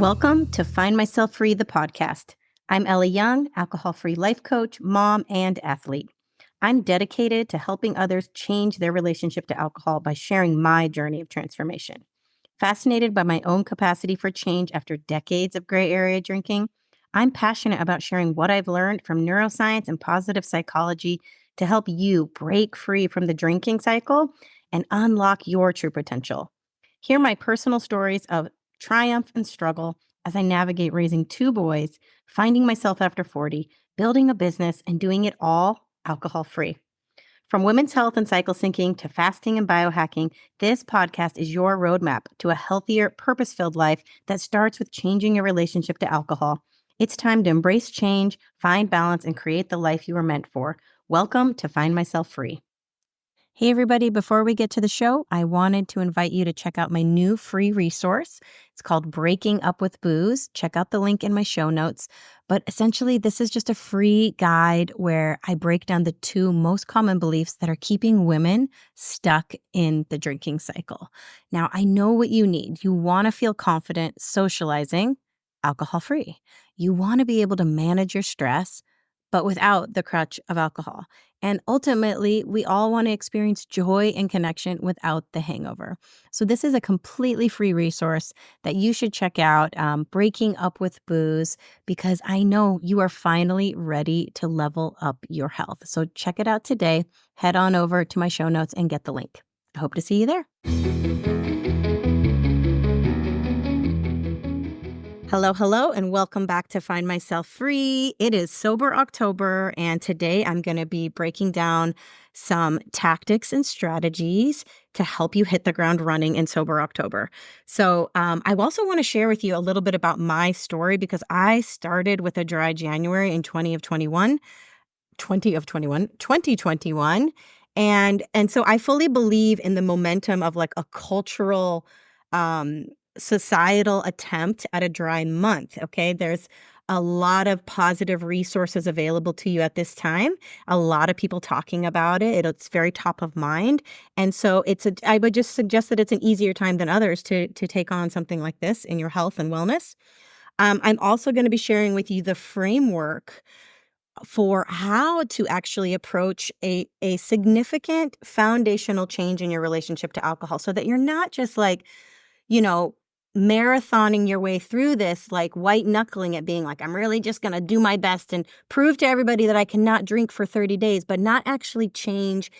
Welcome to Find Myself Free, the podcast. I'm Ellie Young, alcohol-free life coach, mom, and athlete. I'm dedicated to helping others change their relationship to alcohol by sharing my journey of transformation. Fascinated by my own capacity for change after decades of gray area drinking, I'm passionate about sharing what I've learned from neuroscience and positive psychology to help you break free from the drinking cycle and unlock your true potential. Hear my personal stories of triumph and struggle as I navigate raising two boys, finding myself after 40, building a business, and doing it all alcohol free. From women's health and cycle syncing to fasting and biohacking, this podcast is your roadmap to a healthier, purpose filled life that starts with changing your relationship to alcohol. It's time to embrace change, find balance, and create the life you were meant for. Welcome to Find Myself Free. Hey, everybody. Before we get to the show, I wanted to invite you to check out my new free resource. It's called Breaking Up with Booze. Check out the link in my show notes. But essentially, this is just a free guide where I break down the two most common beliefs that are keeping women stuck in the drinking cycle. Now, I know what you need. You want to feel confident socializing alcohol-free. You want to be able to manage your stress, but without the crutch of alcohol. And ultimately, we all want to experience joy and connection without the hangover. So this is a completely free resource that you should check out, Breaking Up with Booze, because I know you are finally ready to level up your health. So check it out today. Head on over to my show notes and get the link. I hope to see you there. Hello, and welcome back to Find Myself Free. It is Sober October, and today I'm going to be breaking down some tactics and strategies to help you hit the ground running in Sober October. So I also want to share with you a little bit about my story because I started with a dry January in 2021. And so I fully believe in the momentum of like a cultural societal attempt at a dry month. Okay. There's a lot of positive resources available to you at this time. A lot of people talking about it. It's very top of mind. And so I would just suggest that it's an easier time than others to take on something like this in your health and wellness. I'm also going to be sharing with you the framework for how to actually approach a significant foundational change in your relationship to alcohol so that you're not just like, marathoning your way through this, like white knuckling it, being like, I'm really just going to do my best and prove to everybody that I cannot drink for 30 days, but not actually change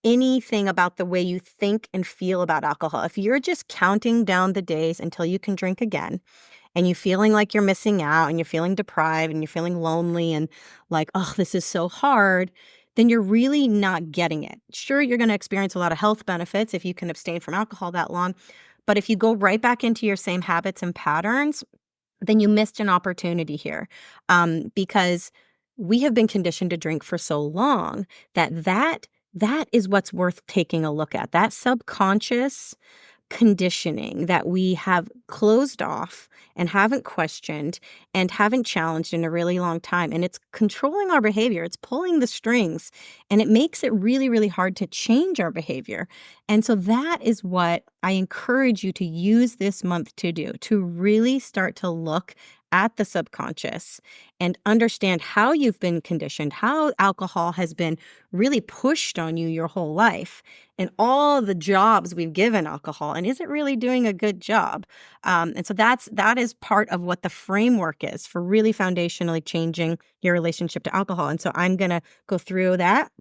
anything about the way you think and feel about alcohol. If you're just counting down the days until you can drink again, and you're feeling like you're missing out and you're feeling deprived and you're feeling lonely and like, oh, this is so hard, then you're really not getting it. Sure, you're going to experience a lot of health benefits if you can abstain from alcohol that long. But if you go right back into your same habits and patterns, then you missed an opportunity here, because we have been conditioned to drink for so long that is what's worth taking a look at. That subconscious conditioning that we have closed off and haven't questioned and haven't challenged in a really long time. And it's controlling our behavior. It's pulling the strings, and it makes it really, really hard to change our behavior. And so that is what I encourage you to use this month to do, to really start to look at the subconscious and understand how you've been conditioned, how alcohol has been really pushed on you your whole life, and all the jobs we've given alcohol, and is it really doing a good job? And so that is part of what the framework is for really foundationally changing your relationship to alcohol. And so I'm going to go through that.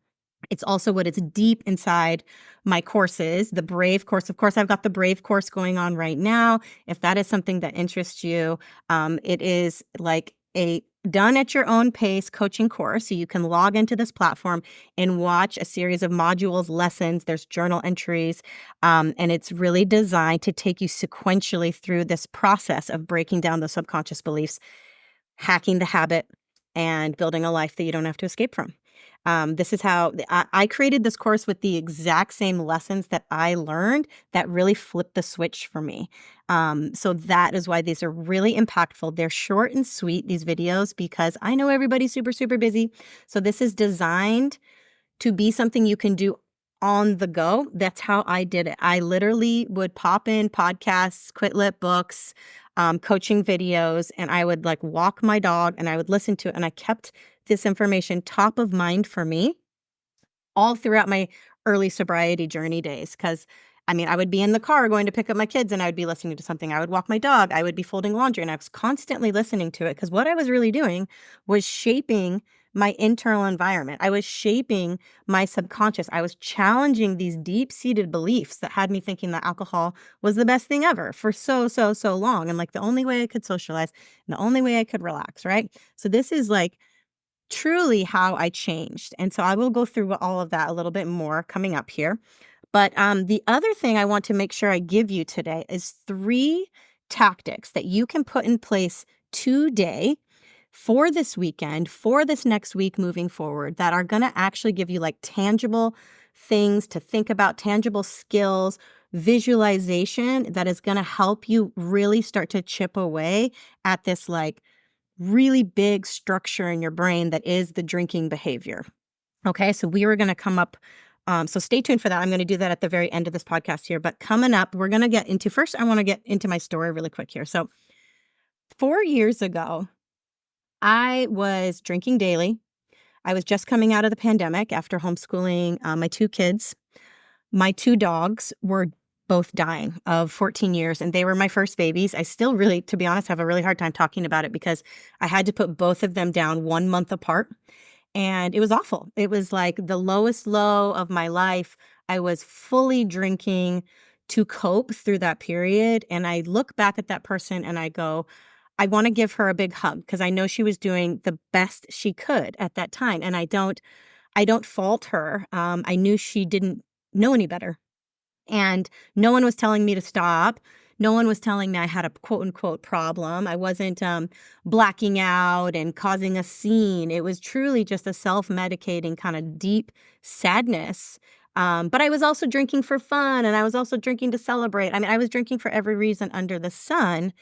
It's also what it's deep inside my courses, the Brave course. Of course, I've got the Brave course going on right now. If that is something that interests you, it is like a done at your own pace coaching course. So you can log into this platform and watch a series of modules, lessons. There's journal entries, and it's really designed to take you sequentially through this process of breaking down the subconscious beliefs, hacking the habit, and building a life that you don't have to escape from. This is how I created this course with the exact same lessons that I learned that really flipped the switch for me. So that is why these are really impactful. They're short and sweet, these videos, because I know everybody's super, super busy. So this is designed to be something you can do on the go. That's how I did it. I literally would pop in podcasts, quit lit books, coaching videos, and I would like walk my dog and I would listen to it. And I kept this information top of mind for me all throughout my early sobriety journey days. Cause I mean, I would be in the car going to pick up my kids and I would be listening to something. I would walk my dog. I would be folding laundry and I was constantly listening to it. Cause what I was really doing was shaping my internal environment. I was shaping my subconscious. I was challenging these deep seated beliefs that had me thinking that alcohol was the best thing ever for so long. And like the only way I could socialize and the only way I could relax. Right. So this is like truly how I changed. And so I will go through all of that a little bit more coming up here. But the other thing I want to make sure I give you today is 3 tactics that you can put in place today for this weekend, for this next week moving forward, that are going to actually give you like tangible things to think about, tangible skills, visualization that is going to help you really start to chip away at this like really big structure in your brain that is the drinking behavior. Okay, so we were going to come up. So stay tuned for that. I'm going to do that at the very end of this podcast here. But coming up, we're going to get into first, I want to get into my story really quick here. So 4 years ago, I was drinking daily. I was just coming out of the pandemic after homeschooling my 2 kids. My 2 dogs were both dying of 14 years, and they were my first babies. I still really, to be honest, have a really hard time talking about it because I had to put both of them down 1 month apart. And it was awful. It was like the lowest low of my life. I was fully drinking to cope through that period. And I look back at that person and I go, I want to give her a big hug because I know she was doing the best she could at that time. And I don't fault her. I knew she didn't know any better. And no one was telling me to stop. No one was telling me I had a quote unquote problem. I wasn't blacking out and causing a scene. It was truly just a self-medicating kind of deep sadness. But I was also drinking for fun and I was also drinking to celebrate. I mean, I was drinking for every reason under the sun.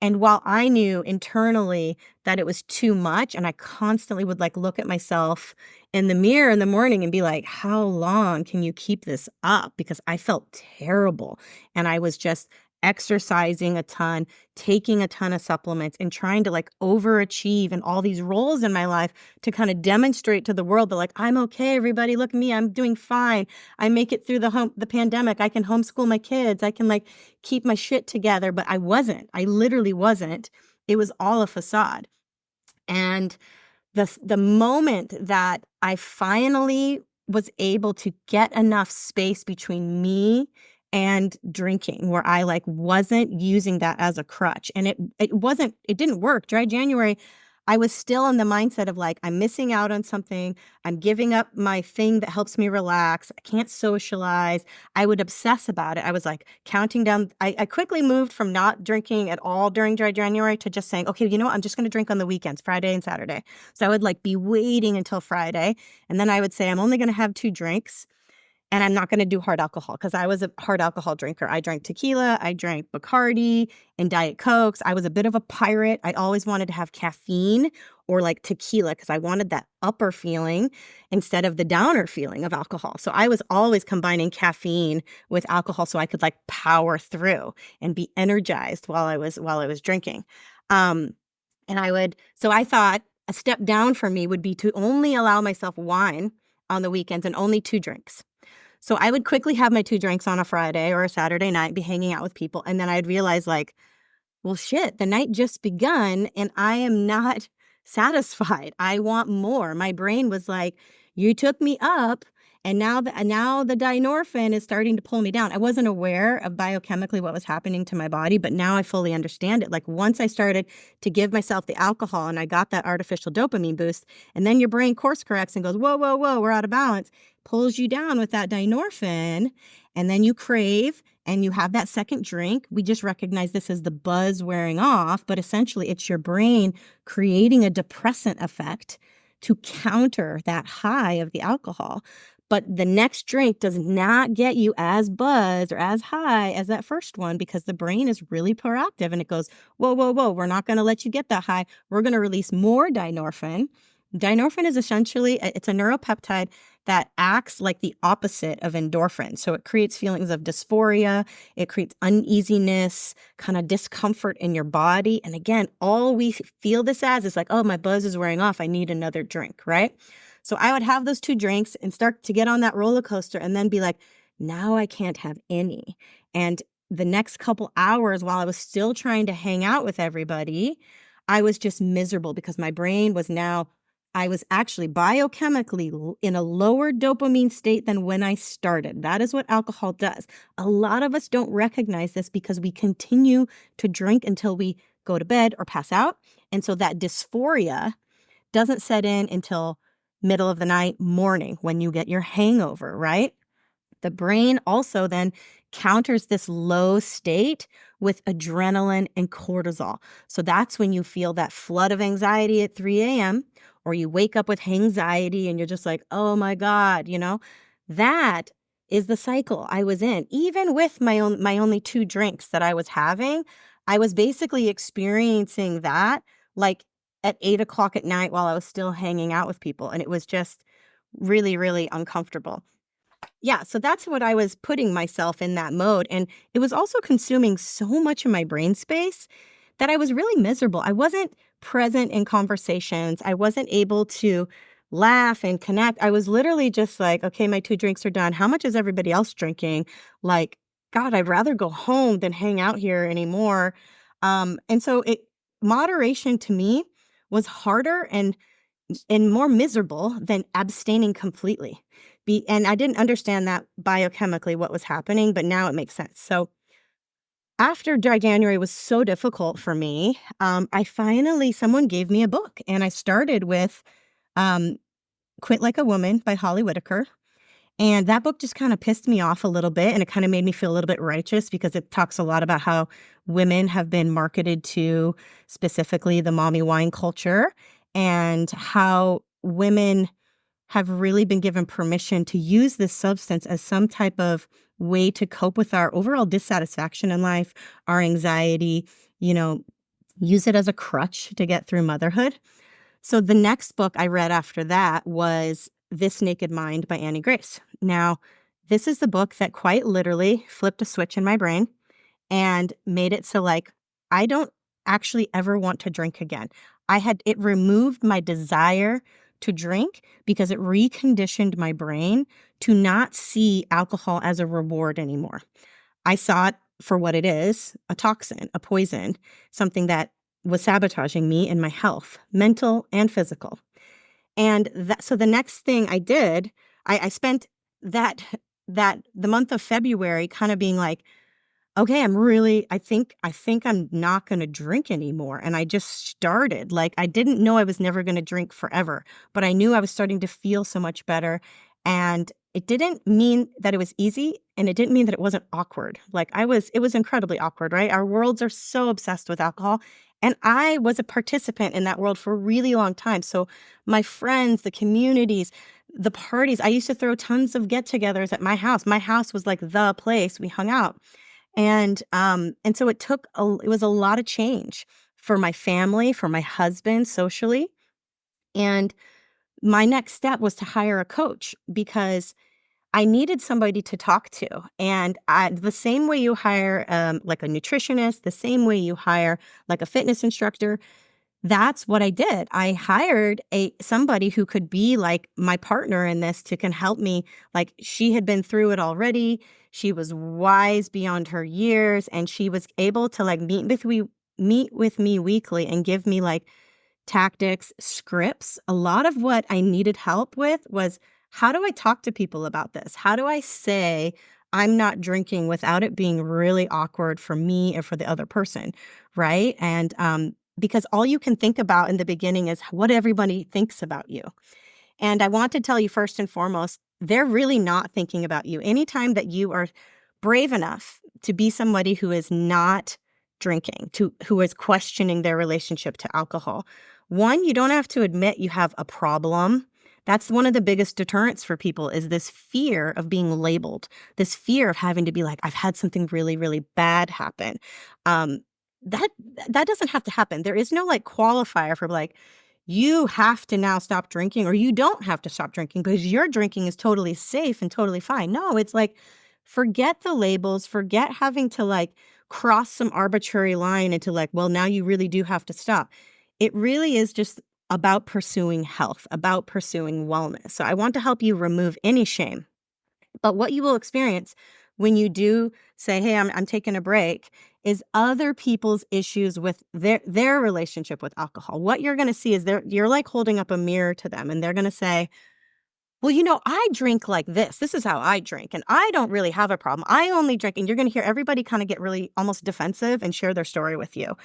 And while I knew internally that it was too much, and I constantly would like look at myself in the mirror in the morning and be like, how long can you keep this up? Because I felt terrible. And I was just exercising a ton, taking a ton of supplements, and trying to like overachieve in all these roles in my life to kind of demonstrate to the world that like, I'm okay, everybody, look at me, I'm doing fine. I make it through the pandemic. I can homeschool my kids. I can like keep my shit together. But I wasn't. I literally wasn't. It was all a facade. And the moment that I finally was able to get enough space between me and drinking where I like wasn't using that as a crutch, and it didn't work. Dry January, I was still in the mindset of like, I'm missing out on something. I'm giving up my thing that helps me relax. I can't socialize. I would obsess about it. I was like counting down. I quickly moved from not drinking at all during Dry January to just saying, okay, you know what? I'm just going to drink on the weekends, Friday and Saturday. So I would like be waiting until Friday. And then I would say, I'm only going to have 2 drinks. And I'm not going to do hard alcohol because I was a hard alcohol drinker. I drank tequila, I drank Bacardi and Diet Cokes. I was a bit of a pirate. I always wanted to have caffeine or like tequila because I wanted that upper feeling instead of the downer feeling of alcohol. So I was always combining caffeine with alcohol so I could like power through and be energized while I was drinking. So I thought a step down for me would be to only allow myself wine on the weekends and only 2 drinks. So I would quickly have my 2 drinks on a Friday or a Saturday night, be hanging out with people. And then I'd realize like, well, shit, the night just begun and I am not satisfied. I want more. My brain was like, you took me up and now the dynorphin is starting to pull me down. I wasn't aware of biochemically what was happening to my body, but now I fully understand it. Like once I started to give myself the alcohol and I got that artificial dopamine boost, and then your brain course corrects and goes, whoa, whoa, whoa, we're out of balance, pulls you down with that dynorphin, and then you crave and you have that second drink. We just recognize this as the buzz wearing off, but essentially it's your brain creating a depressant effect to counter that high of the alcohol. But the next drink does not get you as buzzed or as high as that first one because the brain is really proactive and it goes, whoa, whoa, whoa, we're not going to let you get that high. We're going to release more dynorphin. Dynorphin is essentially, it's a neuropeptide that acts like the opposite of endorphin. So it creates feelings of dysphoria, it creates uneasiness, kind of discomfort in your body. And again, all we feel this as is like, oh, my buzz is wearing off. I need another drink, right? So I would have those 2 drinks and start to get on that roller coaster and then be like, now I can't have any. And the next couple hours while I was still trying to hang out with everybody, I was just miserable because my brain was now, I was actually biochemically in a lower dopamine state than when I started. That is what alcohol does. A lot of us don't recognize this because we continue to drink until we go to bed or pass out. And so that dysphoria doesn't set in until middle of the night, morning, when you get your hangover, right? The brain also then counters this low state with adrenaline and cortisol. So that's when you feel that flood of anxiety at 3 a.m., or you wake up with anxiety and you're just like, oh my God, that is the cycle I was in. Even with my only 2 drinks that I was having, I was basically experiencing that like at 8 o'clock at night while I was still hanging out with people. And it was just really, really uncomfortable. Yeah, so that's what I was putting myself in that mode, and it was also consuming so much of my brain space that I was really miserable. I wasn't present in conversations. I wasn't able to laugh and connect. I was literally just like, "Okay, my 2 drinks are done. How much is everybody else drinking?" Like, God, I'd rather go home than hang out here anymore. And so it moderation to me was harder and more miserable than abstaining completely. And I didn't understand that biochemically what was happening, but now it makes sense. So after dry January was so difficult for me, someone gave me a book, and I started with um, Quit Like a Woman by Holly Whitaker. And that book just kind of pissed me off a little bit, and it kind of made me feel a little bit righteous because it talks a lot about how women have been marketed to, specifically the mommy wine culture, and how women have really been given permission to use this substance as some type of way to cope with our overall dissatisfaction in life, our anxiety, you know, use it as a crutch to get through motherhood. So the next book I read after that was This Naked Mind by Annie Grace. Now, this is the book that quite literally flipped a switch in my brain and made it so like I don't actually ever want to drink again. It removed my desire to drink because it reconditioned my brain to not see alcohol as a reward anymore. I saw it for what it is, a toxin, a poison, something that was sabotaging me and my health, mental and physical. And so the next thing I did, I spent that the month of February kind of being like, okay, I think I'm not going to drink anymore. And I just started. Like, I didn't know I was never going to drink forever, but I knew I was starting to feel so much better. And it didn't mean that it was easy, and it didn't mean that it wasn't awkward. It was incredibly awkward, right? Our worlds are so obsessed with alcohol. And I was a participant in that world for a really long time. So my friends, the communities, the parties, I used to throw tons of get-togethers at my house. My house was like the place we hung out. And so it was a lot of change for my family, for my husband socially. And my next step was to hire a coach because I needed somebody to talk to. And the same way you hire like a nutritionist, the same way you hire like a fitness instructor, that's what I did. I hired somebody who could be like my partner in this can help me. Like, she had been through it already. She was wise beyond her years, and she was able to like meet with me weekly and give me like tactics, scripts. A lot of what I needed help with was, how do I talk to people about this? How do I say I'm not drinking without it being really awkward for me or for the other person, right? And because all you can think about in the beginning is what everybody thinks about you. And I want to tell you first and foremost, they're really not thinking about you. Anytime that you are brave enough to be somebody who is not drinking, who is questioning their relationship to alcohol, one, you don't have to admit you have a problem. That's one of the biggest deterrents for people, is this fear of being labeled, this fear of having to be like, I've had something really, really bad happen. That doesn't have to happen. There is no like qualifier for like, you have to now stop drinking, or you don't have to stop drinking because your drinking is totally safe and totally fine. No, it's like, forget the labels, forget having to like cross some arbitrary line into like, well, now you really do have to stop. It really is just about pursuing health, about pursuing wellness. So I want to help you remove any shame. But what you will experience when you do say, "Hey, I'm taking a break," is other people's issues with their relationship with alcohol. What you're gonna see is you're like holding up a mirror to them, and they're gonna say, "Well, I drink like this. This is how I drink, and I don't really have a problem. I only drink," and you're gonna hear everybody kinda get really almost defensive and share their story with you.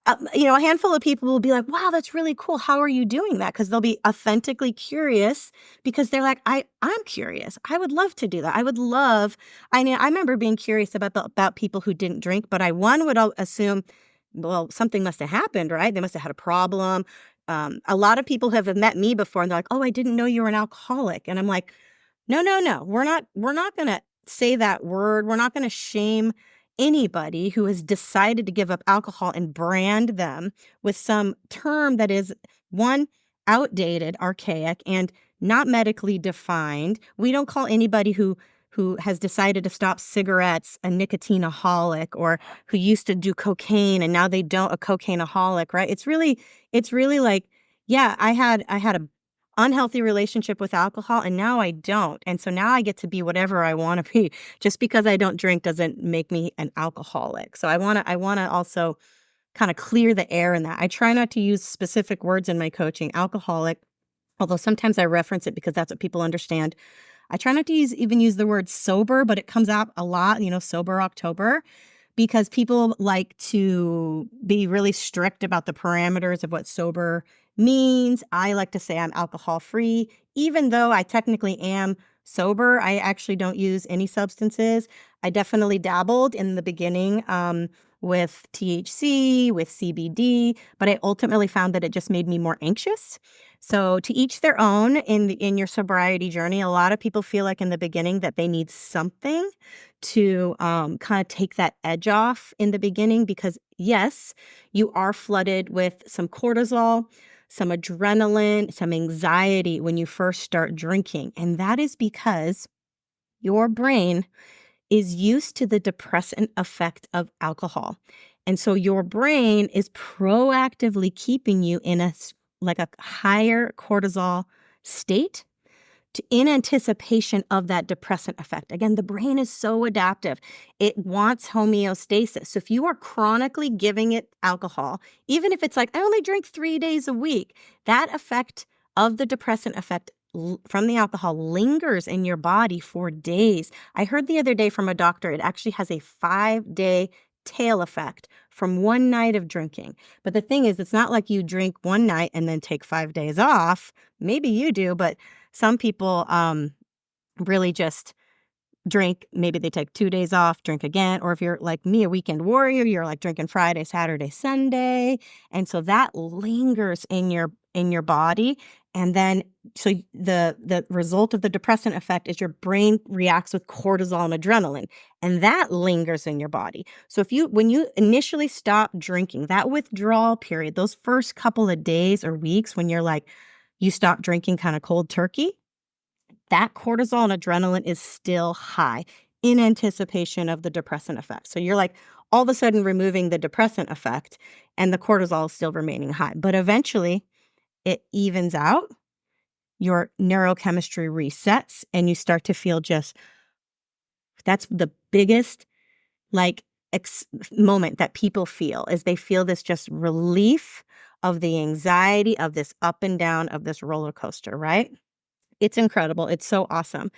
A handful of people will be like, "Wow, that's really cool. How are you doing that?" Because they'll be authentically curious because they're like, I'm curious. I would love to do that. I mean, I remember being curious about people who didn't drink, but I one would assume, well, something must have happened, right? They must have had a problem. A lot of people have met me before and they're like, "Oh, I didn't know you were an alcoholic." And I'm like, no, no, no. We're not gonna say that word. We're not gonna shame anybody who has decided to give up alcohol and brand them with some term that is, one, outdated, archaic, and not medically defined. We don't call anybody who has decided to stop cigarettes a nicotine-aholic, or who used to do cocaine and now they don't, a cocaine-aholic, right? It's really like, yeah, I had a unhealthy relationship with alcohol and now I don't. And so now I get to be whatever I want to be. Just because I don't drink doesn't make me an alcoholic. So I want to also kind of clear the air in that. I try not to use specific words in my coaching, alcoholic, although sometimes I reference it because that's what people understand. I try not to even use the word sober, but it comes out a lot, sober October, because people like to be really strict about the parameters of what sober means. I like to say I'm alcohol free, even though I technically am sober. I actually don't use any substances. I definitely dabbled in the beginning with THC, with CBD, but I ultimately found that it just made me more anxious. So to each their own in your sobriety journey. A lot of people feel like in the beginning that they need something to kind of take that edge off in the beginning, because yes, you are flooded with some cortisol, some adrenaline, some anxiety when you first start drinking. And that is because your brain is used to the depressant effect of alcohol. And so your brain is proactively keeping you in like a higher cortisol state in anticipation of that depressant effect. Again, the brain is so adaptive. It wants homeostasis. So if you are chronically giving it alcohol, even if it's like, I only drink 3 days a week, that effect of the depressant effect from the alcohol lingers in your body for days. I heard the other day from a doctor, it actually has a 5-day tail effect from one night of drinking. But the thing is, it's not like you drink one night and then take 5 days off. Maybe you do, but some people really just drink. Maybe they take 2 days off, drink again. Or if you're like me, a weekend warrior, you're like drinking Friday, Saturday, Sunday. And so that lingers in your body. And then so the result of the depressant effect is your brain reacts with cortisol and adrenaline, and that lingers in your body. So when you initially stop drinking, that withdrawal period, those first couple of days or weeks when you're like, you stop drinking kind of cold turkey, that cortisol and adrenaline is still high in anticipation of the depressant effect. So you're like all of a sudden removing the depressant effect and the cortisol is still remaining high. But eventually it evens out, your neurochemistry resets, and you start to feel that's the biggest like moment that people feel, is they feel this just relief of the anxiety of this up and down of this roller coaster, right? It's incredible. It's so awesome.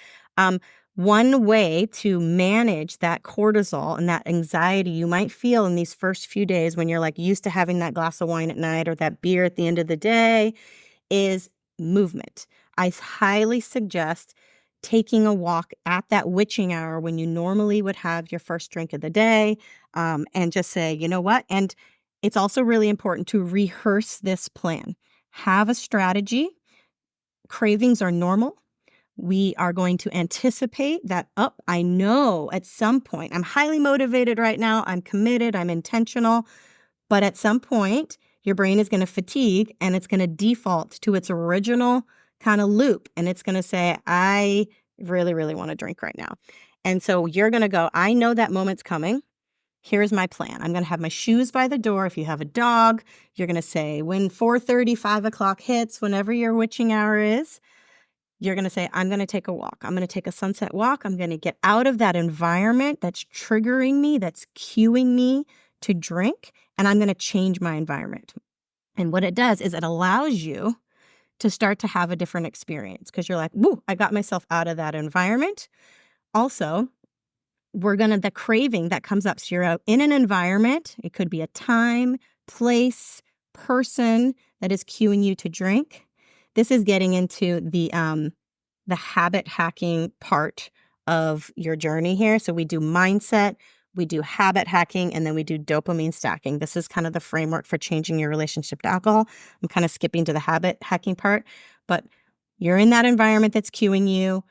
One way to manage that cortisol and that anxiety you might feel in these first few days when you're like used to having that glass of wine at night or that beer at the end of the day is movement. I highly suggest taking a walk at that witching hour when you normally would have your first drink of the day, and just say, you know what? And it's also really important to rehearse this plan. Have a strategy. Cravings are normal. We are going to anticipate that, I know at some point, I'm highly motivated right now, I'm committed, I'm intentional, but at some point, your brain is going to fatigue and it's going to default to its original kind of loop. And it's going to say, I really, really want to drink right now. And so you're going to go, I know that moment's coming. Here's my plan. I'm going to have my shoes by the door. If you have a dog, you're going to say, when 4:30, 5 o'clock hits, whenever your witching hour is, you're going to say, I'm going to take a walk. I'm going to take a sunset walk. I'm going to get out of that environment that's triggering me, that's cueing me to drink, and I'm going to change my environment. And what it does is it allows you to start to have a different experience because you're like, woo, I got myself out of that environment. Also, the craving that comes up. So you're out in an environment. It could be a time, place, person that is cueing you to drink. This is getting into the habit hacking part of your journey here. So we do mindset, we do habit hacking, and then we do dopamine stacking. This is kind of the framework for changing your relationship to alcohol. I'm kind of skipping to the habit hacking part, but you're in that environment that's cueing you,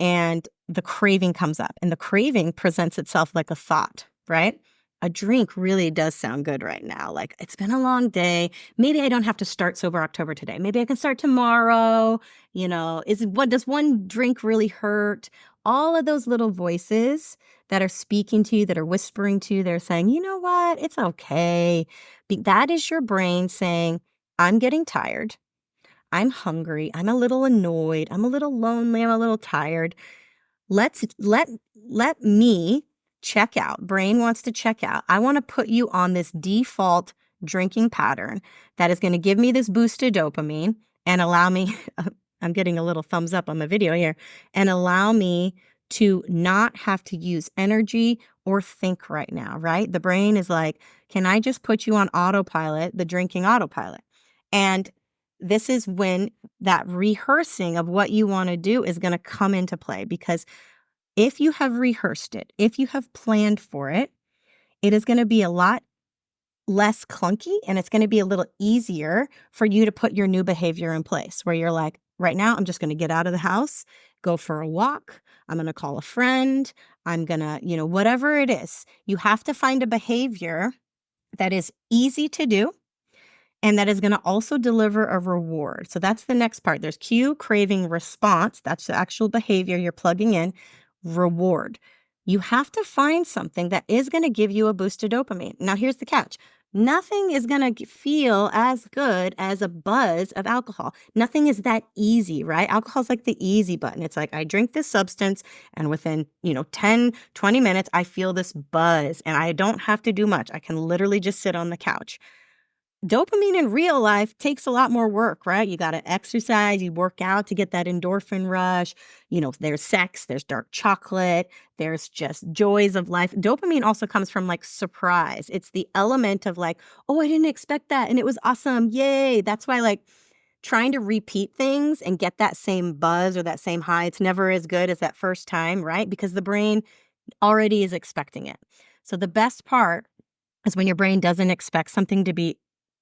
and the craving comes up, and the craving presents itself like a thought, right? A drink really does sound good right now. Like, it's been a long day. Maybe I don't have to start sober October today. Maybe I can start tomorrow. Does one drink really hurt? All of those little voices that are speaking to you, that are whispering to you, they're saying, you know what? It's okay. That is your brain saying, I'm getting tired. I'm hungry. I'm a little annoyed. I'm a little lonely. I'm a little tired. Let me check out. Brain wants to check out. I want to put you on this default drinking pattern that is going to give me this boost of dopamine and allow me, I'm getting a little thumbs up on my video here, and allow me to not have to use energy or think right now, right? The brain is like, can I just put you on autopilot, the drinking autopilot? And this is when that rehearsing of what you want to do is going to come into play, because if you have rehearsed it, if you have planned for it, it is going to be a lot less clunky, and it's going to be a little easier for you to put your new behavior in place, where you're like, right now, I'm just going to get out of the house, go for a walk. I'm going to call a friend. I'm going to, whatever it is, you have to find a behavior that is easy to do and that is going to also deliver a reward. So that's the next part. There's cue, craving, response. That's the actual behavior you're plugging in. Reward. You have to find something that is going to give you a boost of dopamine. Now, here's the catch. Nothing is going to feel as good as a buzz of alcohol. Nothing is that easy, right? Alcohol is like the easy button. It's like, I drink this substance and within, 10, 20 minutes, I feel this buzz and I don't have to do much. I can literally just sit on the couch. Dopamine in real life takes a lot more work, right? You got to exercise, you work out to get that endorphin rush. There's sex, there's dark chocolate, there's just joys of life. Dopamine also comes from like surprise. It's the element of like, oh, I didn't expect that and it was awesome. Yay. That's why like trying to repeat things and get that same buzz or that same high, it's never as good as that first time, right? Because the brain already is expecting it. So the best part is when your brain doesn't expect something to be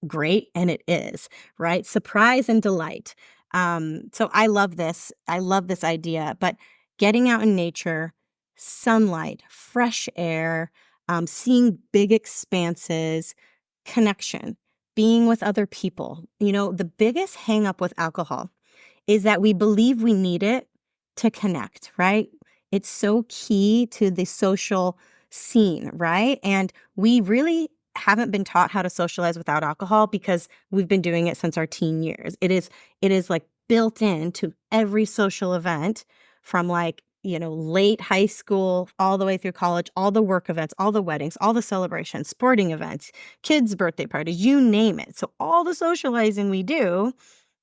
great, and it is, right? Surprise and delight. So I love this. I love this idea. But getting out in nature, sunlight, fresh air, seeing big expanses, connection, being with other people. The biggest hang up with alcohol is that we believe we need it to connect, right? It's so key to the social scene, right? And we really haven't been taught how to socialize without alcohol because we've been doing it since our teen years. It is like built into every social event from like, late high school all the way through college, all the work events, all the weddings, all the celebrations, sporting events, kids' birthday parties, you name it. So all the socializing we do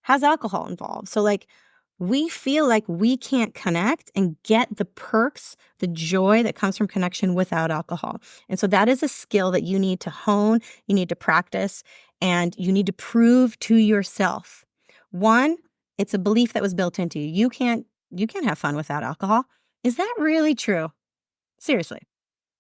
has alcohol involved. So like we feel like we can't connect and get the perks, the joy that comes from connection without alcohol. And so that is a skill that you need to hone, you need to practice, and you need to prove to yourself. One, it's a belief that was built into you. You can't have fun without alcohol. Is that really true? Seriously.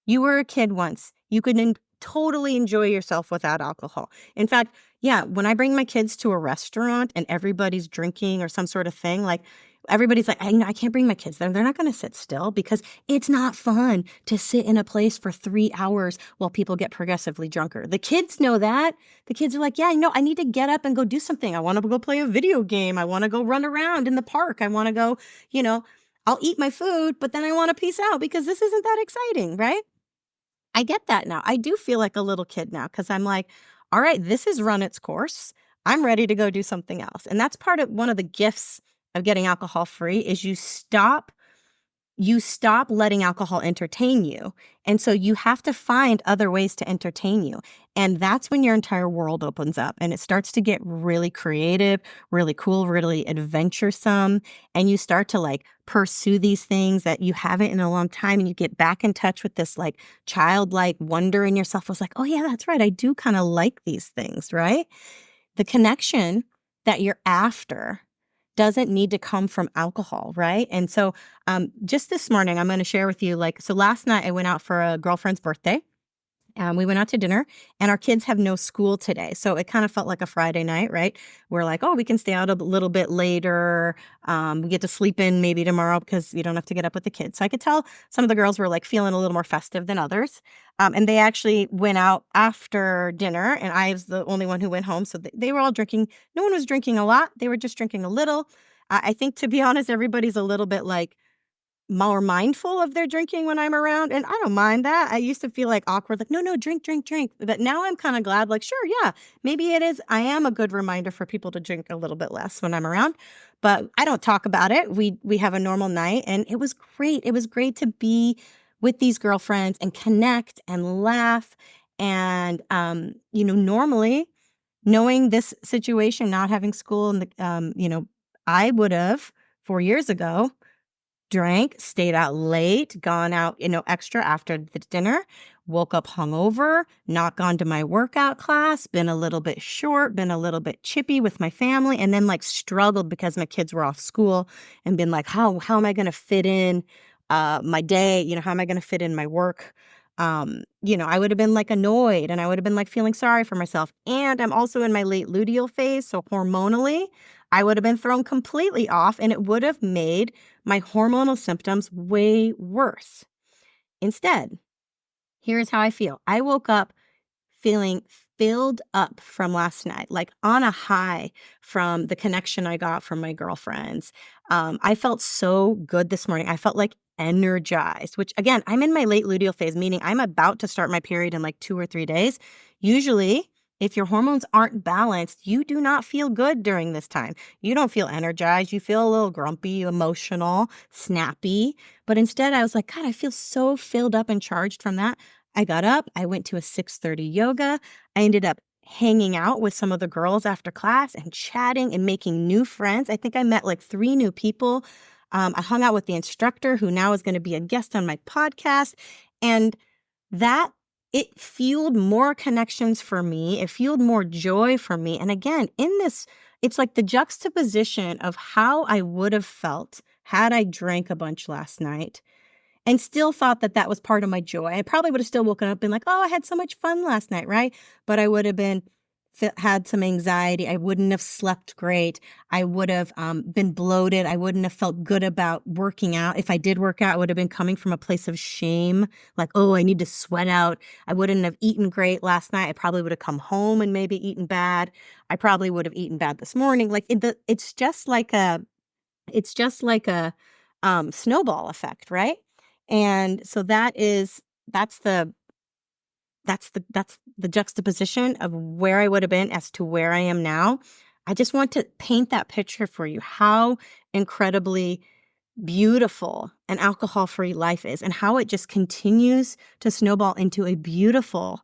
You were a kid once. You could totally enjoy yourself without alcohol. In fact, yeah, when I bring my kids to a restaurant and everybody's drinking or some sort of thing, like everybody's like, I can't bring my kids there. They're not going to sit still because it's not fun to sit in a place for 3 hours while people get progressively drunker. The kids know that. The kids are like, yeah, I need to get up and go do something. I want to go play a video game. I want to go run around in the park. I want to go, I'll eat my food, but then I want to peace out because this isn't that exciting, right? I get that now. I do feel like a little kid now because I'm like, all right, this has run its course. I'm ready to go do something else. And that's part of one of the gifts of getting alcohol free is you stop letting alcohol entertain you. And so you have to find other ways to entertain you. And that's when your entire world opens up and it starts to get really creative, really cool, really adventuresome. And you start to like pursue these things that you haven't in a long time. And you get back in touch with this like childlike wonder in yourself. I was like, oh yeah, that's right. I do kind of like these things, right? The connection that you're after doesn't need to come from alcohol, right? And so just this morning, I'm going to share with you, so last night I went out for a girlfriend's birthday. We went out to dinner and our kids have no school today. So it kind of felt like a Friday night, right? We're like, oh, we can stay out a little bit later. We get to sleep in maybe tomorrow because you don't have to get up with the kids. So I could tell some of the girls were like feeling a little more festive than others. And they actually went out after dinner and I was the only one who went home. So they were all drinking. No one was drinking a lot. They were just drinking a little. I think, to be honest, everybody's a little bit like more mindful of their drinking when I'm around, and I don't mind that. I used to feel like awkward, like, no, drink, drink, drink. But now I'm kind of glad, like, sure, yeah, maybe it is. I am a good reminder for people to drink a little bit less when I'm around, but I don't talk about it. We have a normal night, and it was great. It was great to be with these girlfriends and connect and laugh. And, normally knowing this situation, not having school, and I would have 4 years ago drank, stayed out late, gone out, extra after the dinner, woke up hungover, not gone to my workout class, been a little bit short, been a little bit chippy with my family, and then like struggled because my kids were off school and been like, how am I going to fit in my day? How am I going to fit in my work? I would have been like annoyed and I would have been like feeling sorry for myself. And I'm also in my late luteal phase. So hormonally, I would have been thrown completely off and it would have made my hormonal symptoms way worse. Instead, here's how I feel. I woke up feeling filled up from last night, like on a high from the connection I got from my girlfriends. I felt so good this morning. I felt like energized, which again, I'm in my late luteal phase, meaning I'm about to start my period in like 2 or 3 days. Usually, if your hormones aren't balanced, you do not feel good during this time. You don't feel energized. You feel a little grumpy, emotional, snappy. But instead, I was like, God, I feel so filled up and charged from that. I got up, I went to a 6:30 yoga. I ended up hanging out with some of the girls after class and chatting and making new friends. I think I met like 3 new people. I hung out with the instructor who now is going to be a guest on my podcast. And that it fueled more connections for me. It fueled more joy for me. And again, in this, it's like the juxtaposition of how I would have felt had I drank a bunch last night and still thought that that was part of my joy. I probably would have still woken up and been like, oh, I had so much fun last night, right? But I would have had some anxiety. I wouldn't have slept great. I would have been bloated. I wouldn't have felt good about working out. If I did work out, I would have been coming from a place of shame, like, oh, I need to sweat out. I wouldn't have eaten great last night. I probably would have come home and maybe eaten bad. I probably would have eaten bad this morning. Like it's just like a snowball effect, right? And so that's the juxtaposition of where I would have been as to where I am now. I just want to paint that picture for you, how incredibly beautiful an alcohol-free life is and how it just continues to snowball into a beautiful,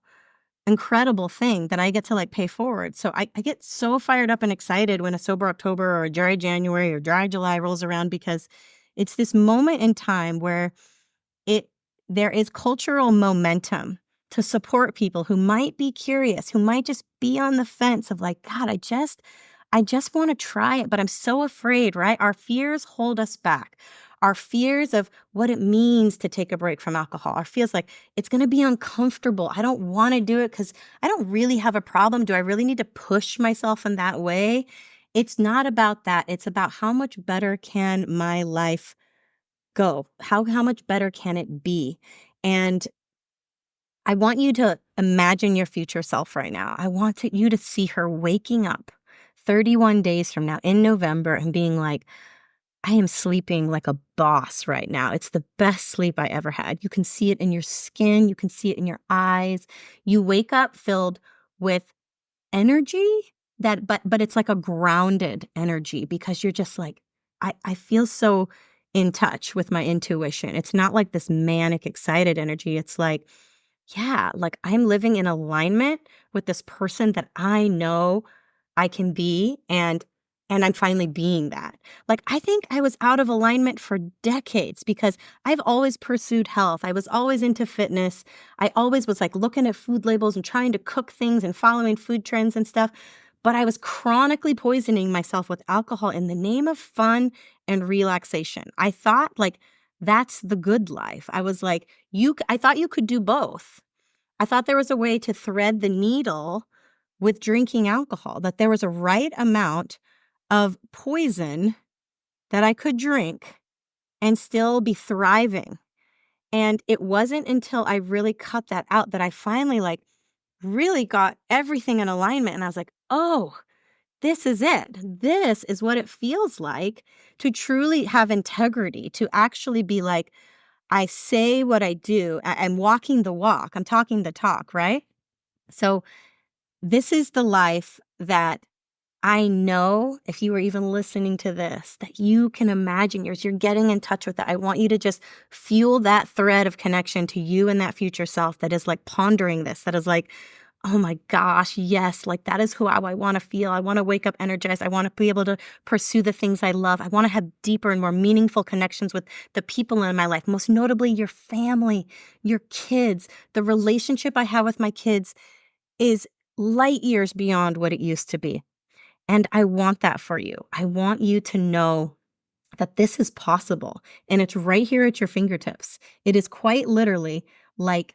incredible thing that I get to like pay forward. So I get so fired up and excited when a sober October or a dry January or dry July rolls around because it's this moment in time where there is cultural momentum to support people who might be curious, who might just be on the fence of like, God, I just want to try it, but I'm so afraid, right? Our fears hold us back. Our fears of what it means to take a break from alcohol. Our fears like, it's going to be uncomfortable. I don't want to do it because I don't really have a problem. Do I really need to push myself in that way? It's not about that. It's about how much better can my life go? How much better can it be? And I want you to imagine your future self right now. I want you to see her waking up 31 days from now in November and being like, I am sleeping like a boss right now. It's the best sleep I ever had. You can see it in your skin. You can see it in your eyes. You wake up filled with energy but it's like a grounded energy because you're just like, I feel so in touch with my intuition. It's not like this manic, excited energy. It's like, yeah, like I'm living in alignment with this person that I know I can be, and I'm finally being that. Like I think I was out of alignment for decades because I've always pursued health. I was always into fitness. I always was like looking at food labels and trying to cook things and following food trends and stuff. But I was chronically poisoning myself with alcohol in the name of fun and relaxation. I thought like that's the good life. I was like, I thought you could do both. I thought there was a way to thread the needle with drinking alcohol, that there was a right amount of poison that I could drink and still be thriving. And it wasn't until I really cut that out that I finally like really got everything in alignment. And I was like, oh, this is it. This is what it feels like to truly have integrity, to actually be like, I say what I do. I'm walking the walk. I'm talking the talk, right? So this is the life that I know if you were even listening to this, that you can imagine yours. You're getting in touch with that. I want you to just fuel that thread of connection to you and that future self that is like pondering this, that is like, oh my gosh, yes, like that is how I want to feel. I want to wake up energized. I want to be able to pursue the things I love. I want to have deeper and more meaningful connections with the people in my life, most notably your family, your kids. The relationship I have with my kids is light years beyond what it used to be. And I want that for you. I want you to know that this is possible and it's right here at your fingertips. It is quite literally like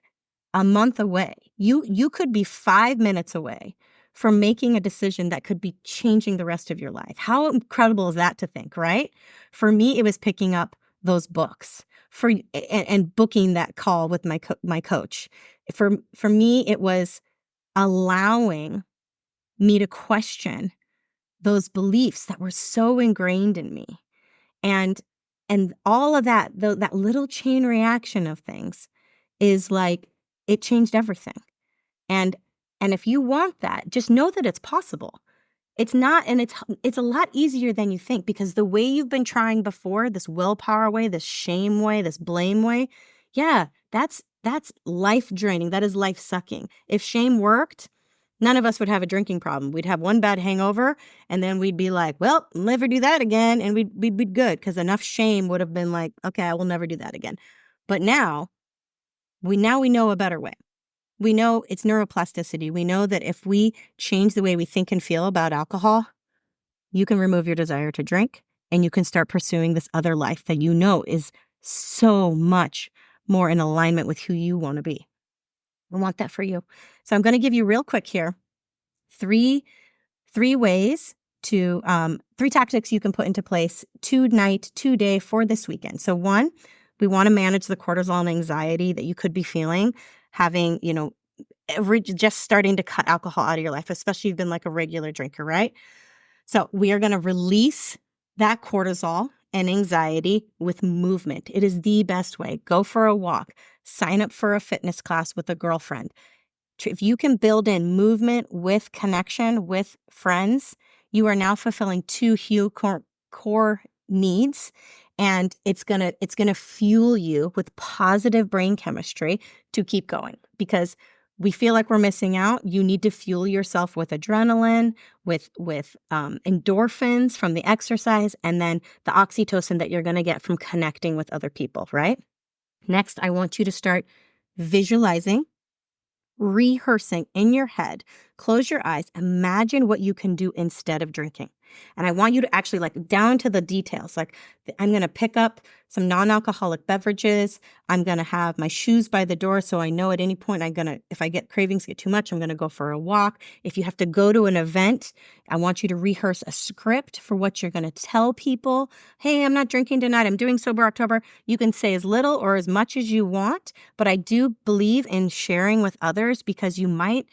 a month away. You could be 5 minutes away from making a decision that could be changing the rest of your life. How incredible is that to think, right? For me, it was picking up those books and booking that call with my coach. For me, it was allowing me to question those beliefs that were so ingrained in me. And all of that, that little chain reaction of things is like, it changed everything. And if you want that, just know that it's possible. It's not, and it's a lot easier than you think, because the way you've been trying before, this willpower way, this shame way, this blame way, yeah, that's life draining. That is life sucking. If shame worked, none of us would have a drinking problem. We'd have one bad hangover, and then we'd be like, well, never do that again, and we'd be good, because enough shame would have been like, okay, I will never do that again. But now we know a better way. We know it's neuroplasticity. We know that if we change the way we think and feel about alcohol, you can remove your desire to drink and you can start pursuing this other life that you know is so much more in alignment with who you want to be. I want that for you. So I'm going to give you real quick here three ways to three tactics you can put into place today for this weekend. So one, we want to manage the cortisol and anxiety that you could be feeling, having, just starting to cut alcohol out of your life, especially if you've been like a regular drinker, right? So we are going to release that cortisol and anxiety with movement. It is the best way. Go for a walk, sign up for a fitness class with a girlfriend. If you can build in movement with connection with friends, you are now fulfilling two huge core needs, and it's gonna fuel you with positive brain chemistry to keep going, because we feel like we're missing out. You need to fuel yourself with adrenaline, with endorphins from the exercise, and then the oxytocin that you're going to get from connecting with other people, right? Next, I want you to start visualizing, rehearsing in your head. Close your eyes. Imagine what you can do instead of drinking. And I want you to actually like down to the details. Like I'm going to pick up some non-alcoholic beverages. I'm going to have my shoes by the door. So I know at any point if I get cravings, get too much, I'm going to go for a walk. If you have to go to an event, I want you to rehearse a script for what you're going to tell people. Hey, I'm not drinking tonight. I'm doing sober October. You can say as little or as much as you want, but I do believe in sharing with others because you might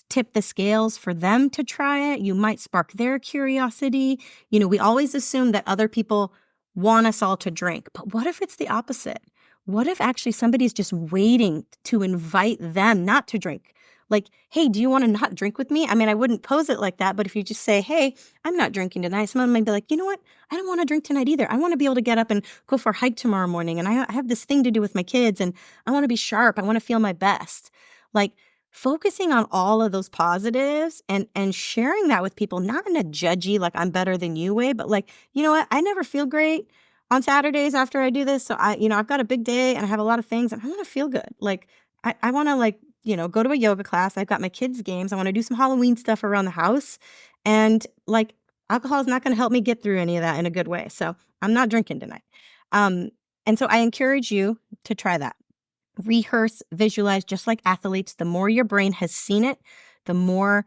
tip the scales for them to try it. You might spark their curiosity. We always assume that other people want us all to drink, but what if it's the opposite? What if actually somebody's just waiting to invite them not to drink? Like, hey, do you want to not drink with me? I mean, I wouldn't pose it like that, but if you just say, hey, I'm not drinking tonight, someone might be like, you know what? I don't want to drink tonight either. I want to be able to get up and go for a hike tomorrow morning. And I have this thing to do with my kids and I want to be sharp. I want to feel my best. Like, focusing on all of those positives and sharing that with people, not in a judgy, like I'm better than you way, but like, you know what? I never feel great on Saturdays after I do this. So I've got a big day and I have a lot of things and I want to feel good. Like I want to like, go to a yoga class. I've got my kids' games. I want to do some Halloween stuff around the house. And like alcohol is not going to help me get through any of that in a good way. So I'm not drinking tonight. And so I encourage you to try that. Rehearse, visualize, just like athletes. The more your brain has seen it, the more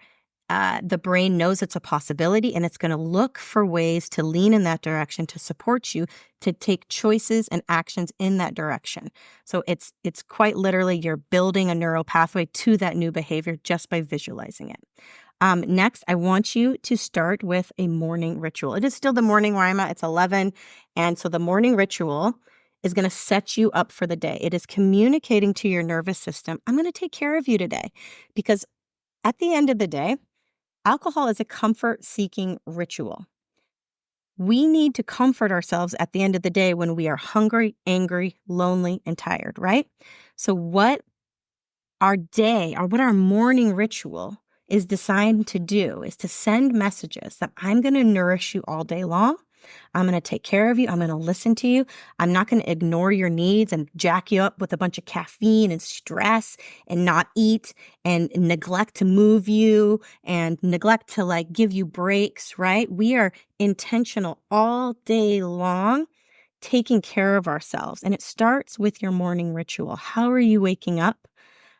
the brain knows it's a possibility, and it's going to look for ways to lean in that direction to support you to take choices and actions in that direction. So it's quite literally you're building a neural pathway to that new behavior just by visualizing it. Next, I want you to start with a morning ritual. It is still the morning where I'm at. It's 11. And so the morning ritual is going to set you up for the day. It is communicating to your nervous system, I'm going to take care of you today. Because at the end of the day, alcohol is a comfort-seeking ritual. We need to comfort ourselves at the end of the day when we are hungry, angry, lonely, and tired, right? So what our morning ritual is designed to do is to send messages that I'm going to nourish you all day long. I'm going to take care of you. I'm going to listen to you. I'm not going to ignore your needs and jack you up with a bunch of caffeine and stress and not eat and neglect to move you and neglect to like give you breaks, right? We are intentional all day long taking care of ourselves. And it starts with your morning ritual. How are you waking up?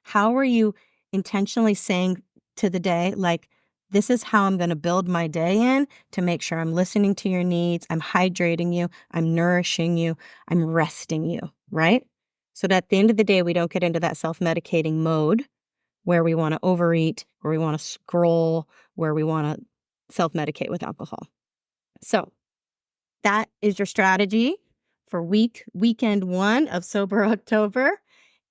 How are you intentionally saying to the day, like, this is how I'm going to build my day in to make sure I'm listening to your needs, I'm hydrating you, I'm nourishing you, I'm resting you, right? So that at the end of the day, we don't get into that self-medicating mode where we want to overeat, where we want to scroll, where we want to self-medicate with alcohol. So that is your strategy for weekend 1 of Sober October.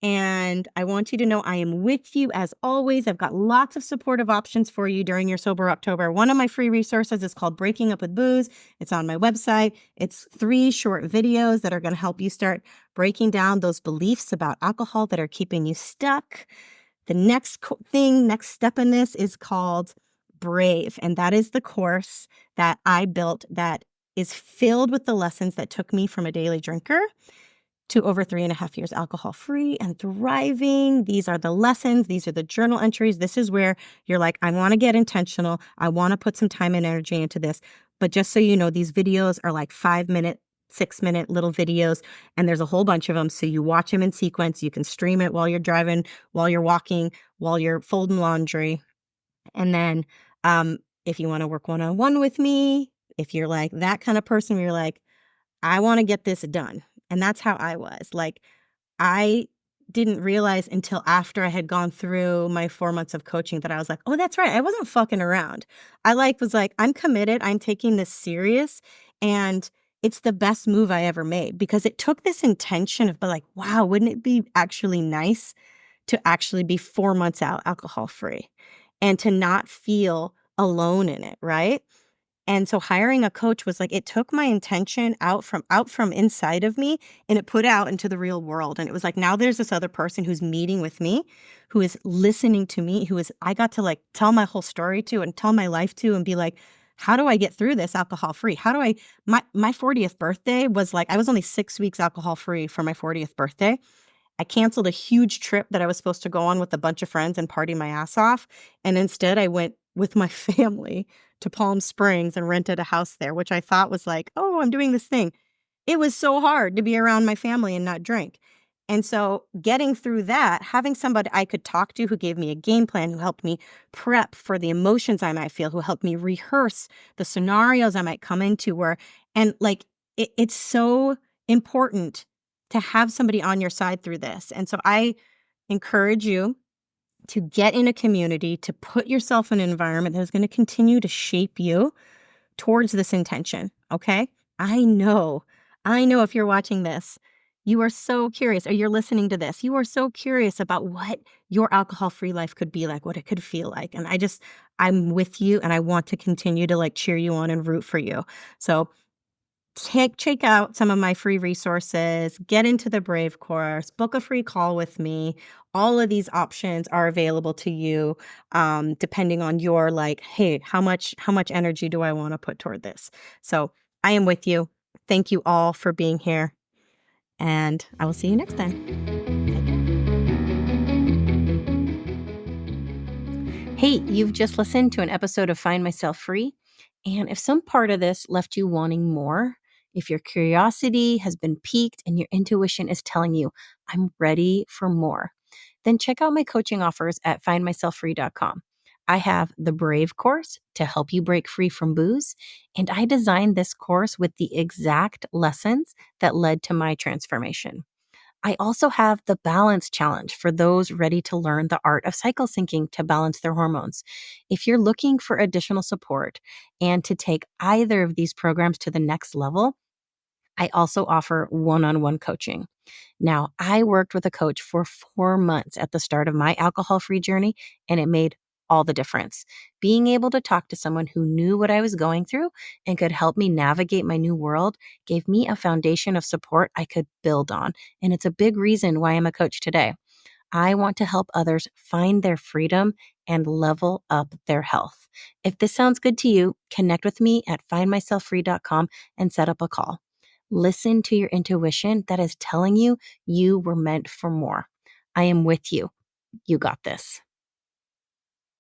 And I want you to know I am with you as always. I've got lots of supportive options for you during your Sober October. One of my free resources is called Breaking Up with Booze. It's on my website. It's 3 short videos that are going to help you start breaking down those beliefs about alcohol that are keeping you stuck. The next step in this is called Brave. And that is the course that I built that is filled with the lessons that took me from a daily drinker to over 3.5 years alcohol-free and thriving. These are the lessons. These are the journal entries. This is where you're like, I want to get intentional. I want to put some time and energy into this. But just so you know, these videos are like 5-minute, 6-minute little videos, and there's a whole bunch of them. So you watch them in sequence. You can stream it while you're driving, while you're walking, while you're folding laundry. And then if you want to work one-on-one with me, if you're like that kind of person where you're like, I want to get this done. And that's how I was. Like, I didn't realize until after I had gone through my 4 months of coaching that I was like, oh, that's right. I wasn't fucking around. I was like, I'm committed. I'm taking this serious. And it's the best move I ever made because it took this intention of like, wow, wouldn't it be actually nice to actually be 4 months out alcohol free and to not feel alone in it, right? And so hiring a coach was like, it took my intention out from inside of me and it put out into the real world. And it was like, now there's this other person who's meeting with me, who is listening to me, I got to like tell my whole story to and tell my life to and be like, how do I get through this alcohol free? My 40th birthday was like, I was only 6 weeks alcohol free for my 40th birthday. I canceled a huge trip that I was supposed to go on with a bunch of friends and party my ass off. And instead I went with my family to Palm Springs and rented a house there, which I thought was like, "Oh, I'm doing this thing." It was so hard to be around my family and not drink. And so getting through that, having somebody I could talk to who gave me a game plan, who helped me prep for the emotions I might feel, who helped me rehearse the scenarios I might come into where and like it's so important to have somebody on your side through this. And so I encourage you to get in a community, to put yourself in an environment that is going to continue to shape you towards this intention, okay? I know, I know if you're watching this, you are so curious, or you're listening to this, you are so curious about what your alcohol-free life could be like, what it could feel like. And I'm with you and I want to continue to like cheer you on and root for you. So check out some of my free resources, get into the Brave course, book a free call with me. All of these options are available to you, depending on your like, hey, how much energy do I want to put toward this? So I am with you. Thank you all for being here, and I will see you next time. Take care. Hey, you've just listened to an episode of Find Myself Free. And if some part of this left you wanting more, if your curiosity has been piqued and your intuition is telling you, I'm ready for more, then check out my coaching offers at findmyselffree.com. I have the Brave course to help you break free from booze. And I designed this course with the exact lessons that led to my transformation. I also have the Balance Challenge for those ready to learn the art of cycle syncing to balance their hormones. If you're looking for additional support and to take either of these programs to the next level, I also offer one-on-one coaching. Now, I worked with a coach for 4 months at the start of my alcohol-free journey, and it made all the difference. Being able to talk to someone who knew what I was going through and could help me navigate my new world gave me a foundation of support I could build on. And it's a big reason why I'm a coach today. I want to help others find their freedom and level up their health. If this sounds good to you, connect with me at findmyselffree.com and set up a call. Listen to your intuition that is telling you you were meant for more. I am with you. You got this.